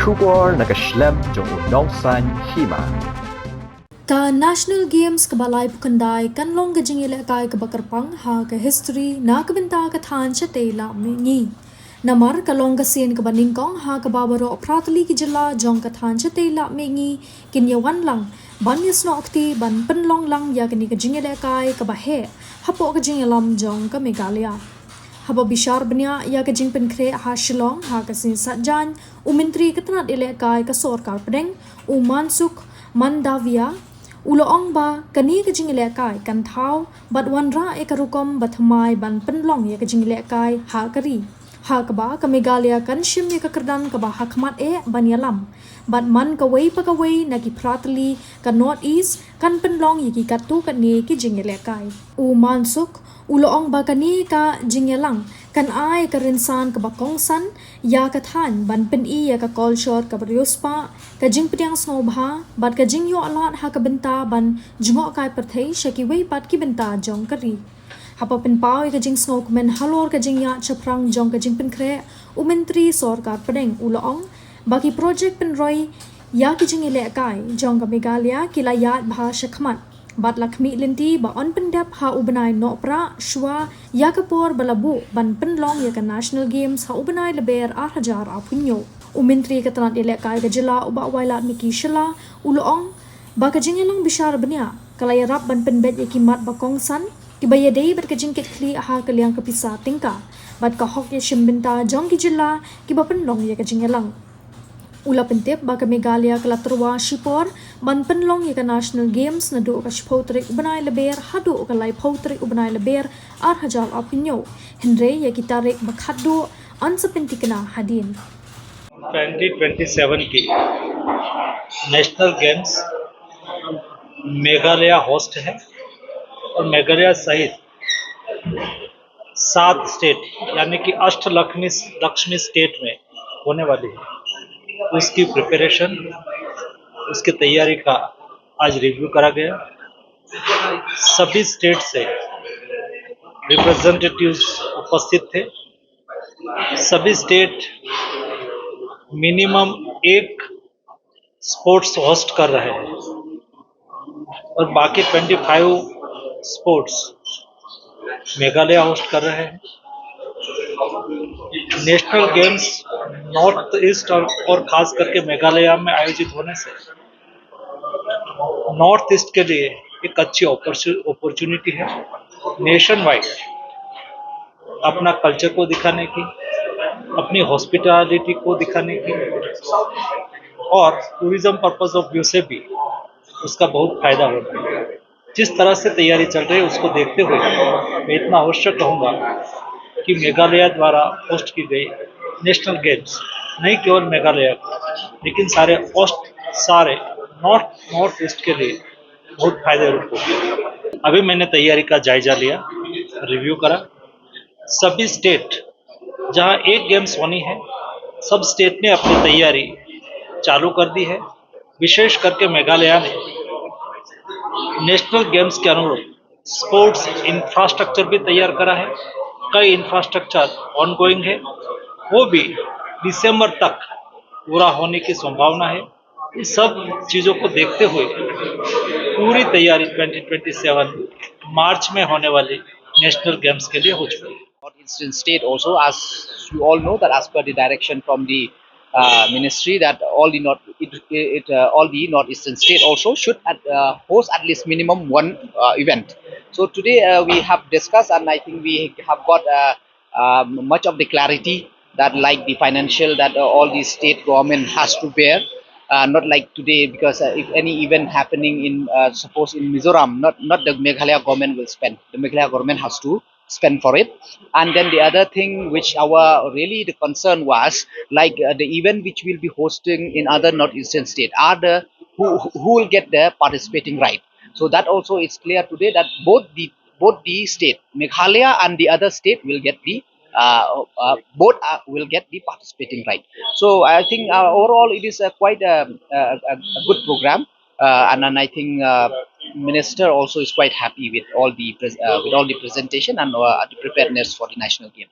Shubor nakaslem jong unongsan Hima. Ka National Games kabalay pukandai kan long gajingile kai kabakarpang ha ka history na kabinta ka than chatela mengi. Namar ka long gasin kabaningkong ha kababaro pratali ki jilla jong ka than chatela mengi kinyawan lang ban yasno akti ban penlong lang ya kani gajingile kai kabahe hapo gajingelam jong ka Meghalaya. Haba bishar bnya ya ka Jingpynkhreh ha Shillong ha ka sin satjan umintri katnat ile kai ka sorkar pedeng umansuk mandavia uloong ba kani ka jingile kai kan thau bat wanra ekarukom bathmai ban penlong ya ka jingile kai ha kari ha ka ba ka Meghalaya kan shim ya ka kerdan ka ba ha Khmat ban yalam bat man ka wei pa ka wei na ki pratli ka north east kan penlong ya ki katu ka ni ki jingile kai u mansuk uloong ba kani ka jingelang kan ai ka rinsan ka bakong san ya ka than ban pen I ya ka call shot ka bariospa ka jingpyang snobha bat ka jingyo alat ha ka benta ban jingo kai perthei shaki wei pat ki benta jong kari hapa pen pau ka jing snok men halor ka jingya chaprang jong ka Jingpynkhreh umentri sorkar pedeng uloong baki project pen roi ya ki jingile kai jong ka Meghalaya kila Ïaid bhasha Khmat bat lakmi linti ba on pendap ha ubenai no pra shwa yakapor balabu ban penlong ya ka National Games ha ubenai leber 8,000 apunyo umintri ka tanat ile kai ka jila uba Wailad miki shila uloong ba ka jingelang bishar benya kalaya rap ban penbet ya kimat ba kongsan kibaya dei bat ka jingkit khli ha kalyang ka pisa tingka bat ka hok ya shimbinta jong ki jila kiba penlong ya ka jingelang ula pentip ba ka Meghalaya kalatrwa shipor ban penlong ya ka National Games na do ka shpotrik ubenai leber hadu ka lai potrik ubenai leber 8,000 apinyo henre ya ki Tarik bakhado ansapintikna hadin 2027 की national games Meghalaya host है और मेघालय सहित 7 state यानी कि Lakshmi state में होने वाली है। उसकी प्रिपरेशन उसकी तैयारी का आज रिव्यू करा गया। सभी स्टेट से रिप्रेजेंटेटिव्स उपस्थित थे। सभी स्टेट मिनिमम एक स्पोर्ट्स होस्ट कर रहे हैं और बाकी 25 स्पोर्ट्स मेघालय होस्ट कर रहे हैं। नेशनल गेम्स नॉर्थ ईस्ट और खास करके मेघालय में आयोजित होने से नॉर्थ ईस्ट के लिए एक अच्छी अपॉर्चुनिटी है नेशन वाइड अपना कल्चर को दिखाने की, अपनी हॉस्पिटैलिटी को दिखाने की और टूरिज्म पर्पस ऑफ व्यू से भी उसका बहुत फायदा होता है। जिस तरह से तैयारी चल रही है उसको देखते हुए मैं इतना अवश्य कहूँगा कि मेघालय द्वारा होस्ट की गई नेशनल गेम्स नहीं केवल मेघालय लेकिन सारे नॉर्थ ईस्ट के लिए बहुत फायदे रूप होगी। अभी मैंने तैयारी का जायजा लिया, रिव्यू करा। सभी स्टेट जहां एक गेम्स होनी है सब स्टेट ने अपनी तैयारी चालू कर दी है। विशेष करके मेघालय ने नेशनल गेम्स के अनुरूप स्पोर्ट्स इंफ्रास्ट्रक्चर भी तैयार करा है। कई इंफ्रास्ट्रक्चर ऑनगोइंग है, वो भी दिसंबर तक पूरा होने की संभावना है। इस सब चीज़ों को देखते हुए पूरी तैयारी 2027 मार्च में होने वाली नेशनल गेम्स के लिए हो चुकी है। Northeastern state also, as you all know, that as per the direction from the ministry, that all the northeastern state also should host at least minimum one event. So today we have discussed, and I think we have got much of the clarity that, like the financial that all the state government has to bear. Not like today, because if any event happening in suppose in Mizoram, not the Meghalaya government will spend. The Meghalaya government has to spend for it. And then the other thing which our really the concern was, like the event which will be hosting in other northeastern state are the who will get the participating right. So that also is clear today that both the state Meghalaya and the other state will get the both will get the participating right. So I think overall it is quite a good program, and then I think minister also is quite happy with all the presentation and the preparedness for the national game.